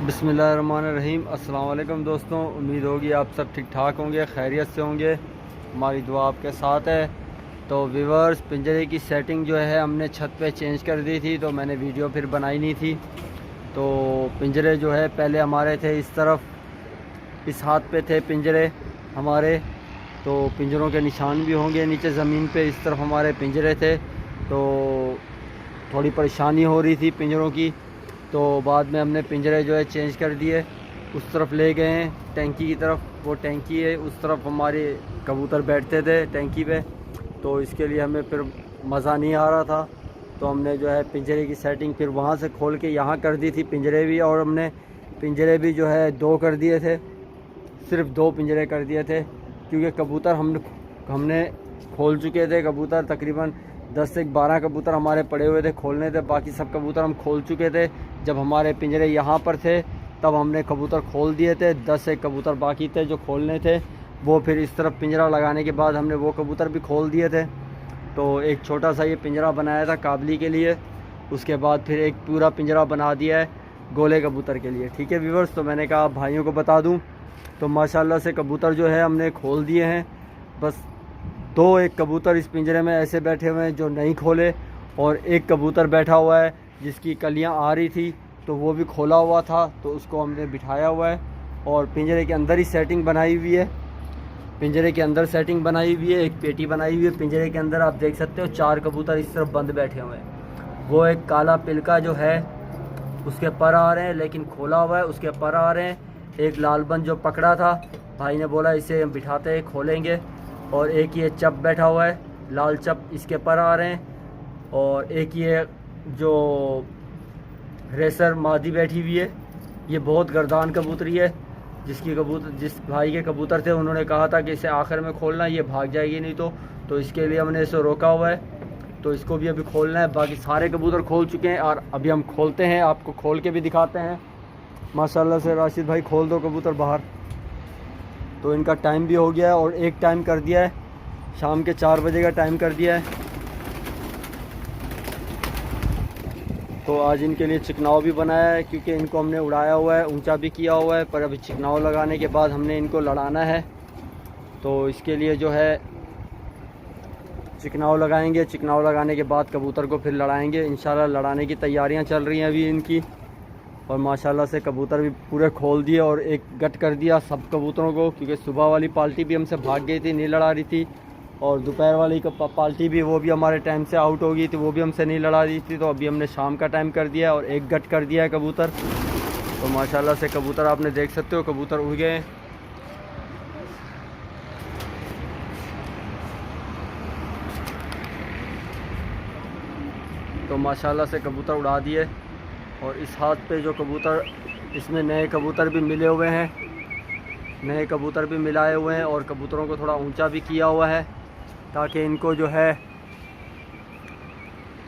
बिस्मिल्लाहिर्रहमानिर्रहीम। अस्सलाम वालेकुम दोस्तों, उम्मीद होगी आप सब ठीक ठाक होंगे, खैरियत से होंगे। हमारी दुआ आपके साथ है। तो व्यूअर्स, पिंजरे की सेटिंग जो है हमने छत पे चेंज कर दी थी, तो मैंने वीडियो फिर बनाई नहीं थी। तो पिंजरे जो है पहले हमारे थे इस तरफ, इस हाथ पे थे पिंजरे हमारे। तो पिंजरों के निशान भी होंगे नीचे ज़मीन पे, इस तरफ हमारे पिंजरे थे। तो थोड़ी परेशानी हो रही थी पिंजरों की, तो बाद में हमने पिंजरे जो है चेंज कर दिए। उस तरफ ले गए हैं टैंकी की तरफ, वो टैंकी है उस तरफ, हमारे कबूतर बैठते थे टैंकी पे। तो इसके लिए हमें फिर मज़ा नहीं आ रहा था, तो हमने जो है पिंजरे की सेटिंग फिर वहाँ से खोल के यहाँ कर दी थी पिंजरे भी। और हमने पिंजरे भी जो है 2 कर दिए थे, सिर्फ 2 पिंजरे कर दिए थे, क्योंकि कबूतर हमने खोल चुके थे। कबूतर तकरीबन 10 से 12 कबूतर हमारे पड़े हुए थे, खोलने थे। बाकी सब कबूतर हम खोल चुके थे। जब हमारे पिंजरे यहाँ पर थे तब हमने कबूतर खोल दिए थे। 10 एक कबूतर बाकी थे जो खोलने थे, वो फिर इस तरफ पिंजरा लगाने के बाद हमने वो कबूतर भी खोल दिए थे। तो एक छोटा सा ये पिंजरा बनाया था काबली के लिए, उसके बाद फिर एक पूरा पिंजरा बना दिया है गोले कबूतर के लिए। ठीक है व्यूअर्स, तो मैंने कहा भाइयों को बता दूं। तो माशाल्लाह से कबूतर जो है हमने खोल दिए हैं। बस 2 एक कबूतर इस पिंजरे में ऐसे बैठे हुए हैं जो नहीं खोले, और एक कबूतर बैठा हुआ है जिसकी कलियां आ रही थी, तो वो भी खोला हुआ था, तो उसको हमने बिठाया हुआ है। और पिंजरे के अंदर ही सेटिंग बनाई हुई है, पिंजरे के अंदर सेटिंग बनाई हुई है। एक पेटी बनाई हुई है पिंजरे के अंदर, आप देख सकते हो 4 कबूतर इस तरफ बंद बैठे हुए हैं। वो एक काला पिलका जो है उसके पर आ रहे हैं, लेकिन खोला हुआ है, उसके पर आ रहे हैं। एक लालबन जो पकड़ा था, भाई ने बोला इसे हम बिठाते हैं खोलेंगे। और एक ये चप बैठा हुआ है, लाल चप, इसके पर आ रहे हैं। और एक ये जो रेसर मादी बैठी हुई है, ये बहुत गर्दान कबूतरी है। जिस भाई के कबूतर थे उन्होंने कहा था कि इसे आखिर में खोलना, ये भाग जाएगी नहीं तो इसके लिए हमने इसे रोका हुआ है। तो इसको भी अभी खोलना है। बाकी सारे कबूतर खोल चुके हैं और अभी हम खोलते हैं, आपको खोल के भी दिखाते हैं। माशाल्लाह से राशिद भाई खोल दो कबूतर बाहर। तो इनका टाइम भी हो गया है, और एक टाइम कर दिया है, शाम के 4 बजे का टाइम कर दिया है। तो आज इनके लिए चिकनाव भी बनाया है, क्योंकि इनको हमने उड़ाया हुआ है, ऊंचा भी किया हुआ है, पर अभी चिकनाव लगाने के बाद हमने इनको लड़ाना है। तो इसके लिए जो है चिकनाव लगाएंगे, चिकनाव लगाने के बाद कबूतर को फिर लड़ाएंगे इंशाल्लाह। लड़ाने की तैयारियां चल रही हैं अभी इनकी। और माशाल्लाह से कबूतर भी पूरे खोल दिए और एक गट कर दिया सब कबूतरों को, क्योंकि सुबह वाली पार्टी भी हमसे भाग गई थी, नहीं लड़ा रही थी। और दोपहर वाली पार्टी भी, वो भी हमारे टाइम से आउट हो गई थी, वो भी हमसे नहीं लड़ा रही थी। तो अभी हमने शाम का टाइम कर दिया है और एक गट कर दिया है कबूतर। तो माशाल्लाह से कबूतर आपने देख सकते हो, कबूतर उड़ गए हैं। तो माशाल्लाह से कबूतर उड़ा दिए। और इस हाथ पे जो कबूतर, इसमें नए कबूतर भी मिले हुए हैं, नए कबूतर भी मिलाए हुए हैं। और कबूतरों को थोड़ा ऊंचा भी किया हुआ है, ताकि इनको जो है,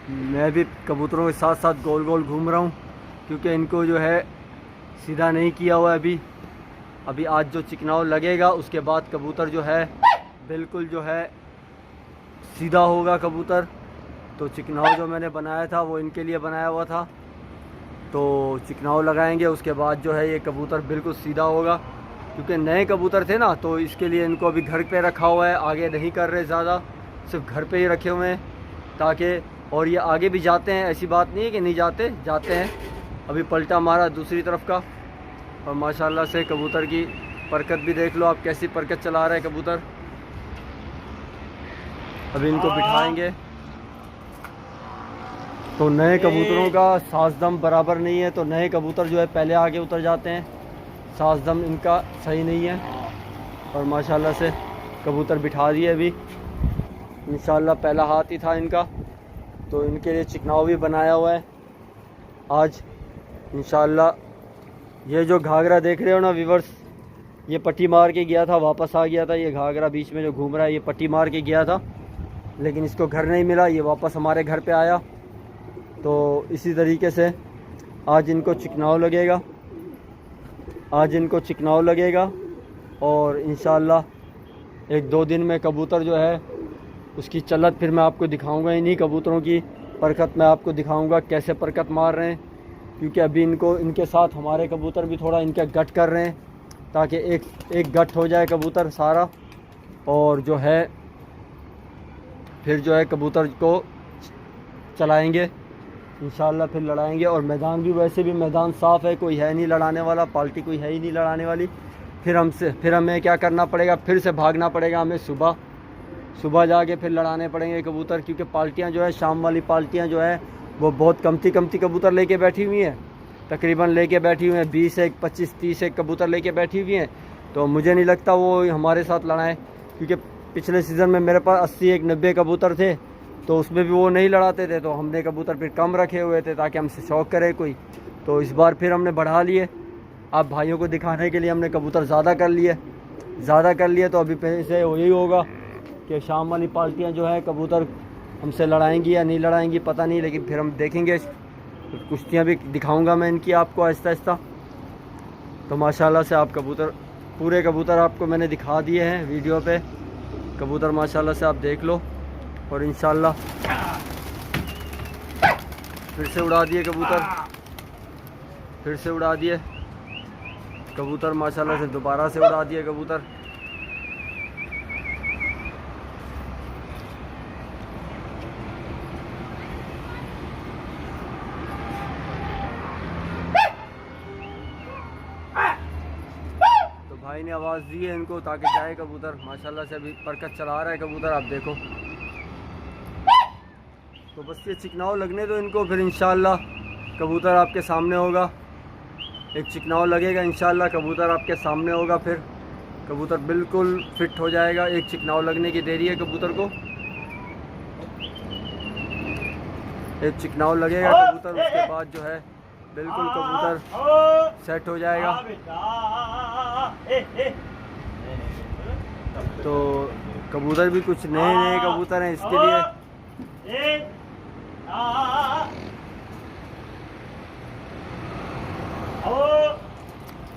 मैं भी कबूतरों के साथ साथ गोल गोल घूम रहा हूँ, क्योंकि इनको जो है सीधा नहीं किया हुआ है अभी आज जो चिकनाव लगेगा उसके बाद कबूतर जो है बिल्कुल जो है सीधा होगा कबूतर। तो चिकनाव जो मैंने बनाया था वो इनके लिए बनाया हुआ था। तो चिकनाव लगाएंगे, उसके बाद जो है ये कबूतर बिल्कुल सीधा होगा, क्योंकि नए कबूतर थे ना, तो इसके लिए इनको अभी घर पे रखा हुआ है, आगे नहीं कर रहे ज़्यादा, सिर्फ घर पे ही रखे हुए हैं ताकि। और ये आगे भी जाते हैं, ऐसी बात नहीं है कि नहीं जाते, जाते हैं। अभी पलटा मारा दूसरी तरफ का। और माशाल्लाह से कबूतर की परकत भी देख लो आप, कैसी परकत चला रहे हैं कबूतर। अभी इनको बिठाएंगे। तो नए कबूतरों का साजदम बराबर नहीं है, तो नए कबूतर जो है पहले आगे उतर जाते हैं, साजदम इनका सही नहीं है। और माशाल्लाह से कबूतर बिठा दिए अभी, इंशाल्लाह पहला हाथ ही था इनका। तो इनके लिए चिकनाव भी बनाया हुआ है आज इंशाल्लाह। ये जो घाघरा देख रहे हो ना व्यूअर्स, ये पट्टी मार के गया था, वापस आ गया था। ये घाघरा बीच में जो घूम रहा है, ये पट्टी मार के गया था, लेकिन इसको घर नहीं मिला, ये वापस हमारे घर पे आया। तो इसी तरीके से आज इनको चिकनाव लगेगा, आज इनको चिकनाव लगेगा। और इंशाल्लाह 1-2 दिन में कबूतर जो है उसकी चलत फिर मैं आपको दिखाऊंगा, इन्हीं कबूतरों की परकत मैं आपको दिखाऊंगा, कैसे परकत मार रहे हैं। क्योंकि अभी इनको इनके साथ हमारे कबूतर भी थोड़ा इनका गट कर रहे हैं, ताकि एक गट हो जाए कबूतर सारा, और जो है फिर जो है कबूतर को चलाएंगे इंशाल्लाह, फिर लड़ाएंगे। और मैदान भी वैसे भी मैदान साफ़ है, कोई है नहीं लड़ाने वाला, पार्टी कोई है ही नहीं लड़ाने वाली। फिर हमें क्या करना पड़ेगा, फिर से भागना पड़ेगा हमें, सुबह जाके फिर लड़ाने पड़ेंगे कबूतर, क्योंकि पार्टियाँ जो है शाम वाली पार्टियाँ जो है वो बहुत कमती कबूतर लेके बैठी हुई हैं, तकरीबन लेके बैठी हुई हैं 20 एक 25 30 एक कबूतर लेके बैठी हुई हैं। तो मुझे नहीं लगता वो हमारे साथ लड़ाएं, क्योंकि पिछले सीज़न में मेरे पास 80 एक 90 कबूतर थे, तो उसमें भी वो नहीं लड़ाते थे, तो हमने कबूतर फिर कम रखे हुए थे ताकि हमसे शौक़ करे कोई। तो इस बार फिर हमने बढ़ा लिए, आप भाइयों को दिखाने के लिए हमने कबूतर ज़्यादा कर लिए। तो अभी फिर से यही होगा कि शाम वाली पार्टियाँ जो है कबूतर हमसे लड़ाएंगी या नहीं लड़ाएंगी पता नहीं, लेकिन फिर हम देखेंगे। कुश्तियाँ भी दिखाऊंगा मैं इनकी आपको आहिस्ता आहिस्ता। तो माशाल्लाह से आप पूरे कबूतर आपको मैंने दिखा दिए हैं वीडियो पे। कबूतर माशाल्लाह से आप देख लो, और इंशाल्लाह फिर से उड़ा दिए कबूतर माशाल्लाह से दोबारा से उड़ा दिए कबूतर। तो भाई ने आवाज़ दी है इनको ताकि जाए कबूतर, माशाल्लाह से अभी परकत चला रहा है कबूतर, आप देखो। तो बस ये चिकनाव लगने दो इनको, फिर इंशाल्लाह कबूतर आपके सामने होगा। एक चिकनाव लगेगा इंशाल्लाह, कबूतर आपके सामने होगा, फिर कबूतर बिल्कुल फिट हो जाएगा। एक चिकनाव लगने की देरी है कबूतर को, एक चिकनाव लगेगा कबूतर, उसके बाद जो है बिल्कुल कबूतर सेट हो जाएगा। तो कबूतर भी कुछ नए कबूतर हैं, इसके लिए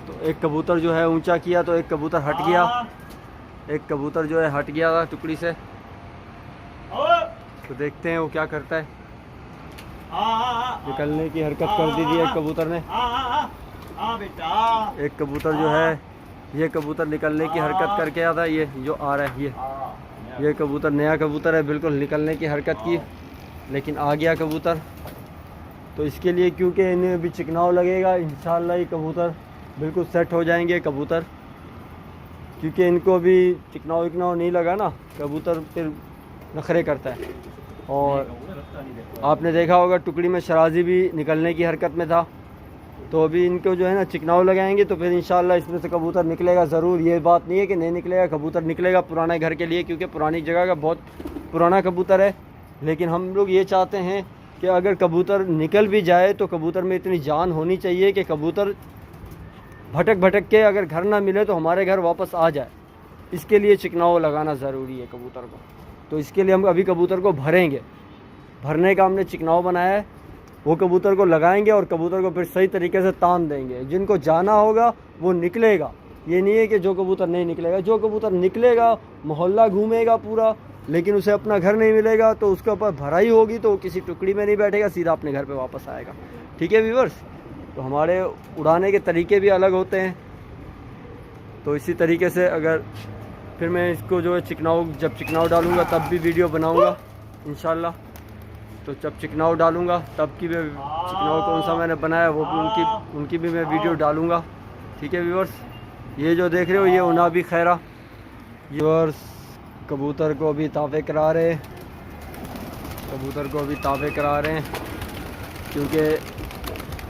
तो एक कबूतर जो है ऊंचा किया, तो एक कबूतर हट गया, एक कबूतर जो है हट गया टुकड़ी से। तो देखते हैं वो क्या करता है। निकलने की हरकत कर दी थी एक कबूतर ने। एक कबूतर जो है, ये कबूतर निकलने की हरकत करके आता है, ये जो आ रहा है ये कबूतर नया कबूतर है, बिल्कुल निकलने की हरकत की, लेकिन आ गया कबूतर। तो इसके लिए क्योंकि इन्हें भी चिकनाव लगेगा, इंशाल्लाह ये कबूतर बिल्कुल सेट हो जाएंगे कबूतर, क्योंकि इनको भी चिकनाव नहीं लगा ना, कबूतर फिर नखरे करता है। और आपने देखा होगा टुकड़ी में शराजी भी निकलने की हरकत में था, तो अभी इनको जो है ना चिकनाव लगाएंगे, तो फिर इंशाल्लाह इसमें से कबूतर निकलेगा ज़रूर। ये बात नहीं है कि नहीं निकलेगा, कबूतर निकलेगा पुराने घर के लिए, क्योंकि पुरानी जगह का बहुत पुराना कबूतर है। लेकिन हम लोग ये चाहते हैं कि अगर कबूतर निकल भी जाए तो कबूतर में इतनी जान होनी चाहिए कि कबूतर भटक के अगर घर ना मिले तो हमारे घर वापस आ जाए। इसके लिए चिकनाव लगाना ज़रूरी है कबूतर को। तो इसके लिए हम अभी कबूतर को भरने का हमने चिकनाव बनाया है, वो कबूतर को लगाएंगे और कबूतर को फिर सही तरीके से तान देंगे। जिनको जाना होगा वो निकलेगा, ये नहीं है कि जो कबूतर नहीं निकलेगा। जो कबूतर निकलेगा मोहल्ला घूमेगा पूरा, लेकिन उसे अपना घर नहीं मिलेगा, तो उसके ऊपर भराई होगी, तो वो किसी टुकड़ी में नहीं बैठेगा, सीधा अपने घर पे वापस आएगा। ठीक है व्यूअर्स, तो हमारे उड़ाने के तरीके भी अलग होते हैं। तो इसी तरीके से अगर फिर मैं इसको जो है जब चिकनाव डालूँगा तब भी वीडियो बनाऊँगा इंशाल्लाह। तो जब चिकनाव डालूँगा तब की मैं चिकनाव कौन सा मैंने बनाया वो भी उनकी भी मैं वीडियो डालूँगा। ठीक है व्यूअर्स, ये जो देख रहे हो ये उनाबी खैरा व्यूअर्स कबूतर को अभी तावे करा रहे हैं, क्योंकि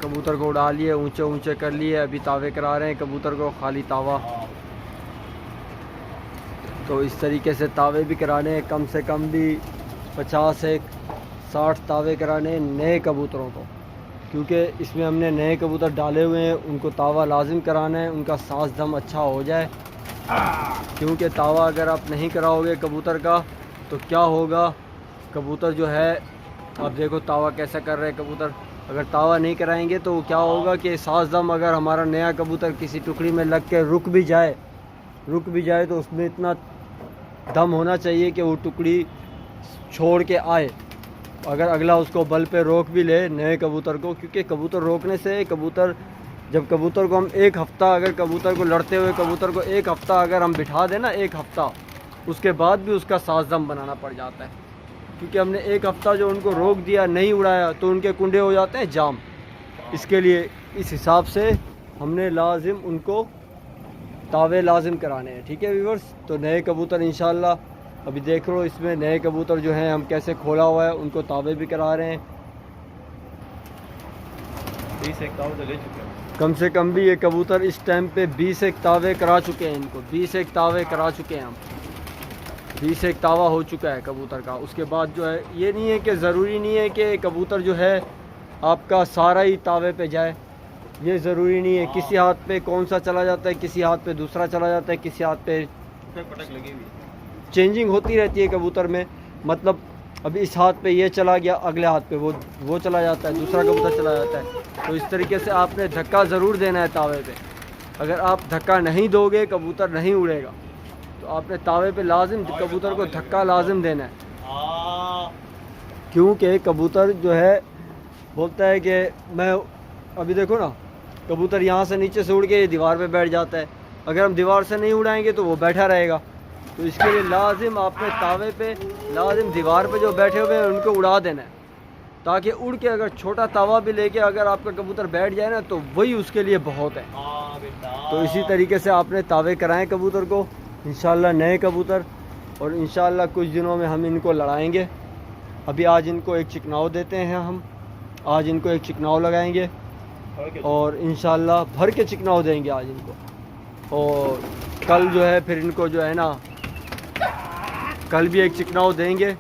कबूतर को उड़ा लिए, ऊंचे कर लिए, अभी तावे करा रहे हैं कबूतर को, खाली तावा। तो इस तरीके से तावे भी कराने हैं, कम से कम भी 50 से 60 तावे कराने हैं नए कबूतरों को, क्योंकि इसमें हमने नए कबूतर डाले हुए हैं, उनको तावा लाजिम कराना है, उनका सांस दम अच्छा हो जाए। क्योंकि तावा अगर आप नहीं कराओगे कबूतर का तो क्या होगा, कबूतर जो है आप देखो तावा कैसा कर रहे हैं कबूतर। अगर तावा नहीं कराएंगे तो क्या होगा कि सांस दम अगर हमारा नया कबूतर किसी टुकड़ी में लग के रुक भी जाए तो उसमें इतना दम होना चाहिए कि वो टुकड़ी छोड़ के आए। अगर अगला उसको बल पे रोक भी ले नए कबूतर को, क्योंकि कबूतर रोकने से कबूतर, जब कबूतर को हम एक हफ़्ता, अगर कबूतर को लड़ते हुए कबूतर को एक हफ़्ता अगर हम बिठा दें ना, एक हफ़्ता, उसके बाद भी उसका साज़दम बनाना पड़ जाता है। क्योंकि हमने एक हफ़्ता जो उनको रोक दिया, नहीं उड़ाया, तो उनके कुंडे हो जाते हैं जाम। इसके लिए इस हिसाब से हमने लाजिम उनको तावे लाजिम कराने हैं। ठीक है व्यूअर्स, तो नए कबूतर इंशाल्लाह अभी देख लो, इसमें नए कबूतर जो हैं हम कैसे खोला हुआ है, उनको तावे भी करा रहे हैं। 20 एक तावे तो ले चुके हैं कम से कम भी ये कबूतर इस टाइम पे 20 एक तावे करा चुके हैं इनको, 20 एक तावे करा चुके हैं हम, 20 एक तावा हो चुका है कबूतर का। उसके बाद जो है, ये नहीं है कि ज़रूरी नहीं है कि कबूतर जो है आपका सारा ही तावे पे जाए, ये ज़रूरी नहीं है। किसी हाथ पे कौन सा चला जाता है, किसी हाथ पे दूसरा चला जाता है, किसी हाथ पे पटक लगी हुई चेंजिंग होती रहती है कबूतर में। मतलब अभी इस हाथ पे ये चला गया, अगले हाथ पे वो चला जाता है, दूसरा कबूतर चला जाता है। तो इस तरीके से आपने धक्का ज़रूर देना है तावे पे। अगर आप धक्का नहीं दोगे कबूतर नहीं उड़ेगा, तो आपने तावे पे लाजिम कबूतर को धक्का लाजिम देना है। क्योंकि कबूतर जो है बोलता है कि मैं, अभी देखो ना, कबूतर यहाँ से नीचे से उड़ के ये दीवार पे बैठ जाता है। अगर हम दीवार से नहीं उड़ाएंगे तो वो बैठा रहेगा। तो इसके लिए लाजिम आपने तावे पे, लाजिम दीवार पे जो बैठे हुए हैं उनको उड़ा देना है, ताकि उड़ के अगर छोटा तावा भी लेके अगर आपका कबूतर बैठ जाए ना, तो वही उसके लिए बहुत है। तो इसी तरीके से आपने तावे कराएं कबूतर को, इंशाल्लाह नए कबूतर, और इंशाल्लाह कुछ दिनों में हम इनको लड़ाएंगे। अभी आज इनको एक चिकनाव देते हैं हम, आज इनको एक चिकनाव लगाएंगे और इंशाल्लाह भर के चिकनाव देंगे आज इनको। और कल जो है फिर इनको जो है ना, कल भी एक चिकनाव देंगे।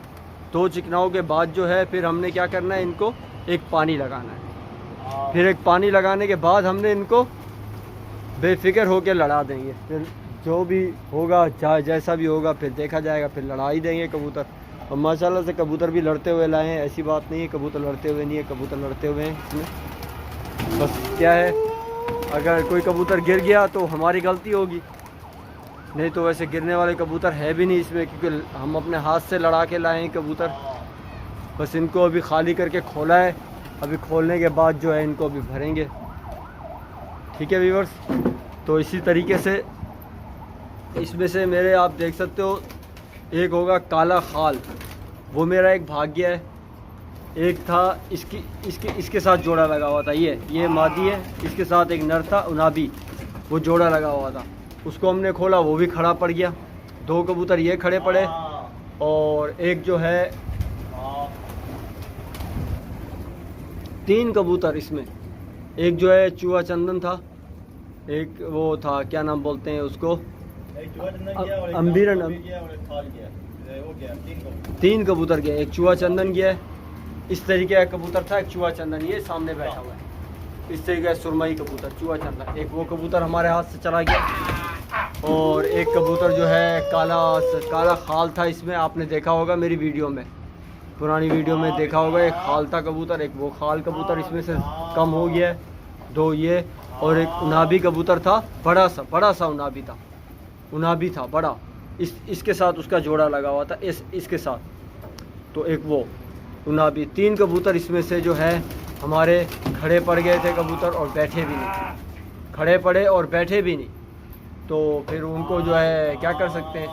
2 चिकनाव के बाद जो है फिर हमने क्या करना है, इनको एक पानी लगाना है। फिर एक पानी लगाने के बाद हमने इनको बेफिक्र होकर लड़ा देंगे। फिर जो भी होगा, चाहे जैसा भी होगा, फिर देखा जाएगा, फिर लड़ा ही देंगे कबूतर। और माशाल्लाह से कबूतर भी लड़ते हुए लाए हैं, ऐसी बात नहीं है कबूतर लड़ते हुए नहीं है, कबूतर लड़ते हुए हैं इसमें। बस क्या है, अगर कोई कबूतर गिर गया तो हमारी गलती होगी, नहीं तो वैसे गिरने वाले कबूतर है भी नहीं इसमें, क्योंकि हम अपने हाथ से लड़ा के लाए हैं कबूतर। बस इनको अभी खाली करके खोला है, अभी खोलने के बाद जो है इनको अभी भरेंगे। ठीक है व्यूअर्स, तो इसी तरीके से इसमें से मेरे आप देख सकते हो, एक होगा काला खाल, वो मेरा एक भाग्य है। एक था इसके साथ जोड़ा लगा हुआ था, ये मादी है, इसके साथ एक नर था उनाबी, वो जोड़ा लगा हुआ था। उसको हमने खोला, वो भी खड़ा पड़ गया। 2 कबूतर ये खड़े पड़े, और एक जो है 3 कबूतर इसमें, एक जो है चूहा चंदन था, एक वो था क्या नाम बोलते हैं उसको, अम्बीरन। 3 कबूतर गए, एक चूहा चंदन गया है। इस तरीके का कबूतर था, एक चूहा चंदन ये सामने बैठा हुआ है। इस तरीके का सुरमई कबूतर, चूहा चंदन, एक वो कबूतर हमारे हाथ से चला गया। और एक कबूतर जो है काला खाल था, इसमें आपने देखा होगा मेरी वीडियो में, पुरानी वीडियो में देखा होगा, एक खाल था कबूतर, एक वो खाल कबूतर इसमें से कम हो गया है। 2 ये, और एक उनाबी कबूतर था, बड़ा सा उनाबी था बड़ा, इसके साथ उसका जोड़ा लगा हुआ था, इसके साथ। तो एक वो उनाबी, 3 कबूतर इसमें से जो है हमारे खड़े पड़ गए थे कबूतर, और बैठे भी नहीं, खड़े पड़े और बैठे भी नहीं। तो फिर उनको जो है क्या कर सकते हैं,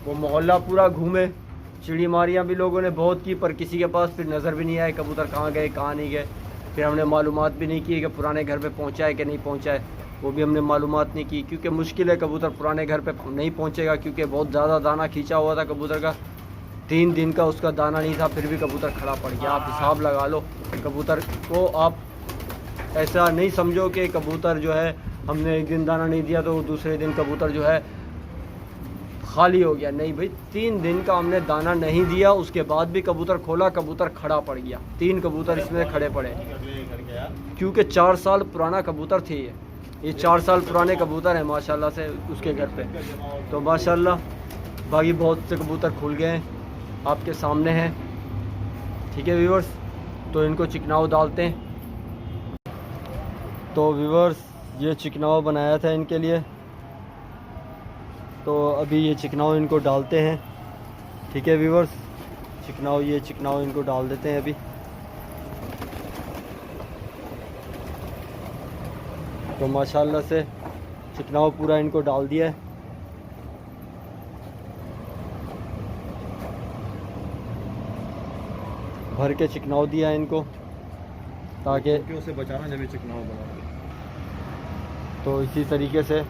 वो मोहल्ला पूरा घूमे, चिड़ी मारियाँ भी लोगों ने बहुत की, पर किसी के पास फिर नज़र भी नहीं आए कबूतर कहाँ गए कहाँ नहीं गए। फिर हमने मालूमात भी नहीं की कि पुराने घर पे पहुँचा है कि नहीं पहुँचा है, वो भी हमने मालूमात नहीं की, क्योंकि मुश्किल है कबूतर पुराने घर पे नहीं पहुँचेगा, क्योंकि बहुत ज़्यादा दाना खींचा हुआ था कबूतर का, 3 दिन का उसका दाना नहीं था, फिर भी कबूतर खड़ा पड़ गया। आप हिसाब लगा लो, कबूतर को आप ऐसा नहीं समझो कि कबूतर जो है हमने एक दिन दाना नहीं दिया तो दूसरे दिन कबूतर जो है खाली हो गया, नहीं भाई, 3 दिन का हमने दाना नहीं दिया, उसके बाद भी कबूतर खोला, कबूतर खड़ा पड़ गया। 3 कबूतर इसमें खड़े पड़े, क्योंकि 4 साल पुराना कबूतर थे ये 4 साल पुराने कबूतर हैं माशाल्लाह से उसके घर पे। तो माशाल्लाह बाकी बहुत से कबूतर खुल गए हैं, आपके सामने हैं। ठीक है व्यूअर्स, तो इनको चिकनाव डालते हैं। तो व्यूअर्स ये चिकनाव बनाया था इनके लिए, तो अभी ये चिकनाव इनको डालते हैं। ठीक है व्यूअर्स, चिकनाओ, ये चिकनाओ इनको डाल देते हैं अभी। तो माशाल्लाह से चिकनाओ पूरा इनको डाल दिया है। भर के चिकनाओ दिया है इनको, ताकि क्योंकि उसे बचाना जब ये चिकनाओ बना। तो इसी तरीके से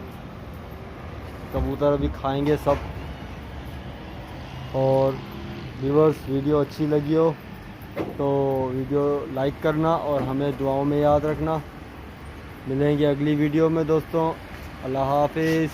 कबूतर अभी खाएंगे सब। और व्यूअर्स, वीडियो अच्छी लगी हो तो वीडियो लाइक करना और हमें दुआओं में याद रखना। मिलेंगे अगली वीडियो में दोस्तों। अल्लाह हाफिज़।